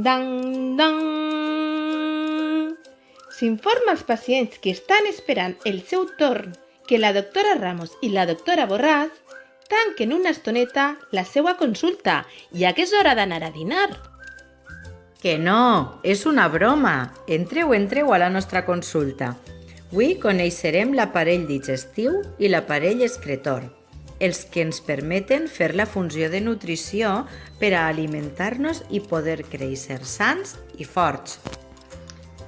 dang, dang. S'informa als pacients que estan esperant el seu torn que la doctora Ramos i la doctora Borràs tanquen una estoneta la seva consulta, ja que és hora d'anar a dinar. Que no, és una broma. Entreu a la nostra consulta. Avui coneixerem l'aparell digestiu i l'aparell excretor, els que ens permeten fer la funció de nutrició per a alimentar-nos i poder créixer sans i forts.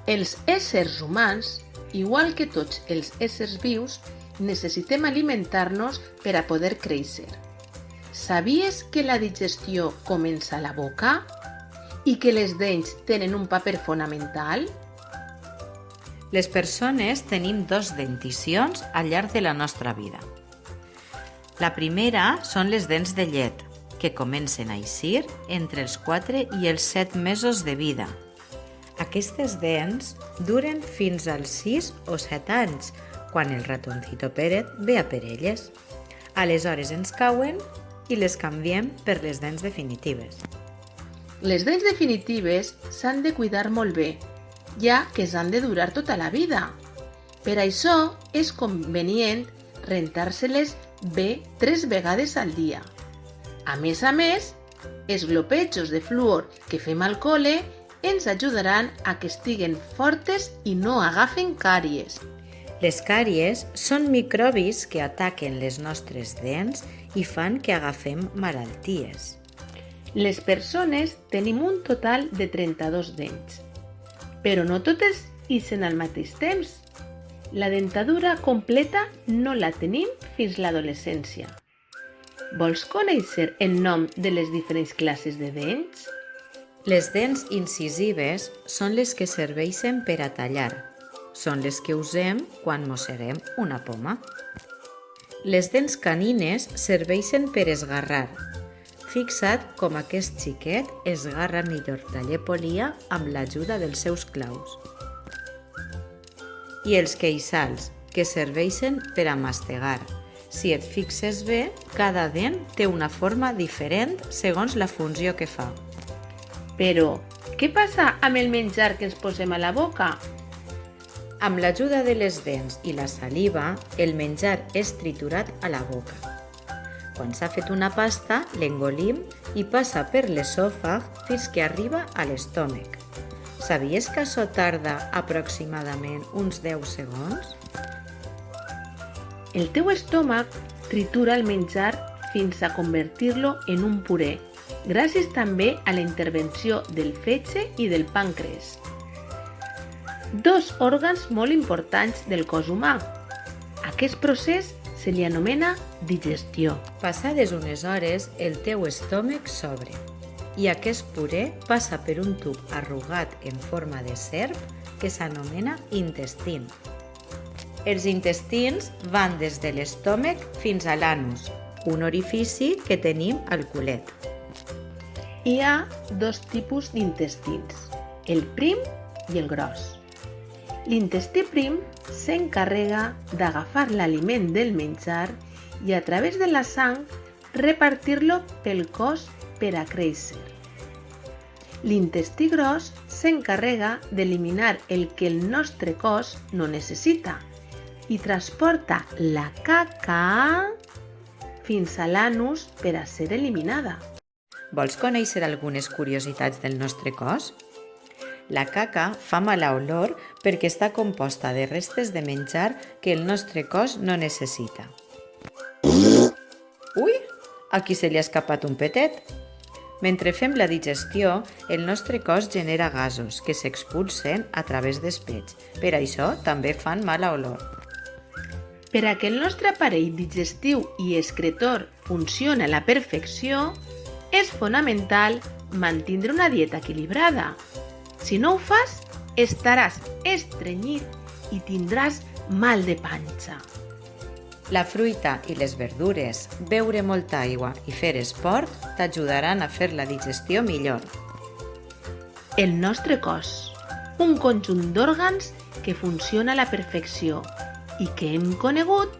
Els éssers humans, igual que tots els éssers vius, necessitem alimentar-nos per a poder créixer. Sabies que la digestió comença a la boca i que les dents tenen un paper fonamental? Les persones tenim dos denticions al llarg de la nostra vida. La primera són les dents de llet, que comencen a eixir entre els 4 i els 7 mesos de vida. Aquestes dents duren fins als 6 o 7 anys, quan el ratoncito Pérez ve a per elles. Aleshores ens cauen i les canviem per les dents definitives. Les dents definitives s'han de cuidar molt bé, ja que s'han de durar tota la vida. Per això és convenient rentar-se-les bé 3 vegades al dia. A més, els glopejos de fluor que fem al col·le ens ajudaran a que estiguen fortes i no agafen càries. Les càries són microbis que ataquen les nostres dents i fan que agafem malalties. Les persones tenim un total de 32 dents, però no totes ixen al mateix temps. La dentadura completa no la tenim fins l'adolescència. Vols conèixer el nom de les diferents classes de dents? Les dents incisives són les que serveixen per a tallar. Són les que usem quan mosserem una poma. Les dents canines serveixen per esgarrar. Fixa't com aquest xiquet esgarra millor la llepolia amb l'ajuda dels seus claus. I els queixals, que serveixen per a mastegar. Si et fixes bé, cada dent té una forma diferent segons la funció que fa. Però, què passa amb el menjar que ens posem a la boca? Amb l'ajuda de les dents i la saliva, el menjar és triturat a la boca. Quan s'ha fet una pasta, l'engolim i passa per l'esòfag fins que arriba a l'estómac. Sabies que això tarda aproximadament uns 10 segons? El teu estómac tritura el menjar fins a convertir-lo en un puré, gràcies també a la intervenció del fetge i del pàncrees. Dos òrgans molt importants del cos humà. Aquest procés se li anomena digestió. Passades unes hores, el teu estómac s'obre i aquest puré passa per un tub arrugat en forma de serp que s'anomena intestín. Els intestins van des de l'estómac fins a l'anus, un orifici que tenim al culet. Hi ha dos tipus d'intestins, el prim i el gros. L'intestí prim s'encarrega d'agafar l'aliment del menjar i a través de la sang repartir-lo pel cos per a créixer. L'intestí gros s'encarrega d'eliminar el que el nostre cos no necessita i transporta la caca fins a l'anus per a ser eliminada. Vols conèixer algunes curiositats del nostre cos? La caca fa mala olor perquè està composta de restes de menjar que el nostre cos no necessita. Ui, aquí se li ha escapat un petet. Mentre fem la digestió, el nostre cos genera gasos que s'expulsen a través dels pets. Per això també fan mala olor. Per a que el nostre aparell digestiu i excretor funcioni a la perfecció, és fonamental mantenir una dieta equilibrada. Si no ho fas, estaràs estrenyit i tindràs mal de panxa. La fruita i les verdures, beure molta aigua i fer esport t'ajudaran a fer la digestió millor. El nostre cos, un conjunt d'òrgans que funciona a la perfecció i que hem conegut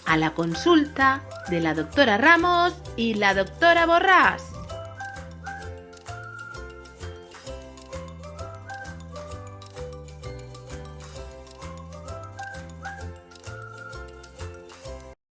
a la consulta de la doctora Ramos i la doctora Borràs.